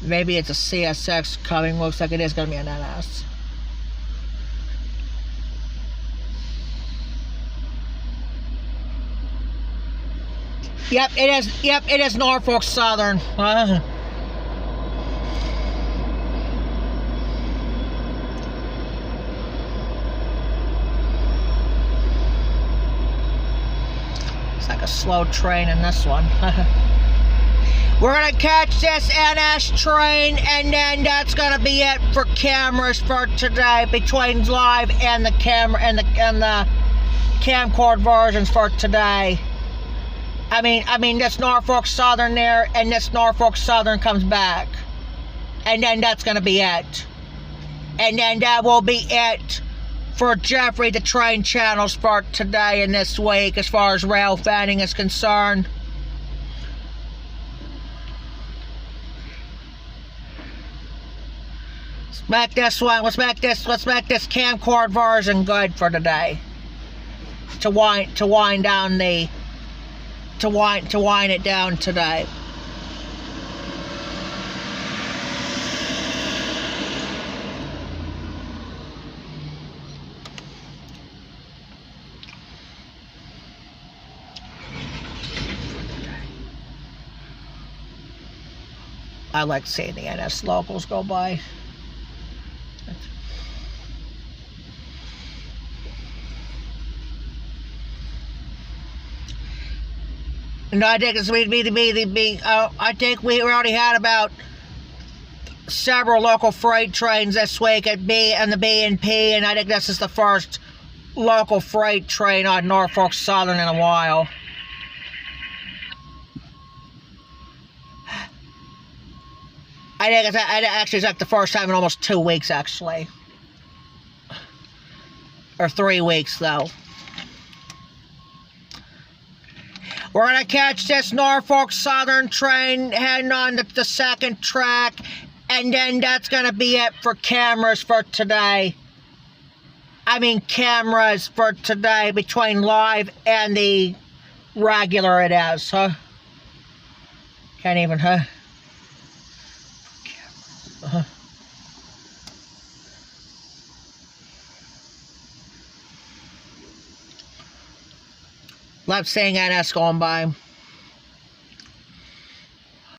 Maybe it's a CSX coming. Looks like it is going to be an NS. Yep, it is. Yep, it is Norfolk Southern. It's like a slow train in this one. We're gonna catch this NS train, and then that's gonna be it for cameras for today. Between live and the camera and the camcorder versions for today. I mean, this Norfolk Southern there, and this Norfolk Southern comes back, and then that's gonna be it. And then that will be it for Jeffrey the Train channels for today and this week, as far as rail fanning is concerned. Let's make this one. Let's make this camcorder version good for today. To wind it down today. I like seeing the NS locals go by. No, I think it's I think we already had about several local freight trains this week at B and the B&P, and I think this is the first local freight train on Norfolk Southern in a while. I think it's like the first time in almost 2 weeks, actually. Or 3 weeks, though. We're going to catch this Norfolk Southern train heading on the second track, and then that's going to be it for cameras for today. I mean, cameras for today between live and the regular it is, huh? Can't even, huh? Love seeing NS going by.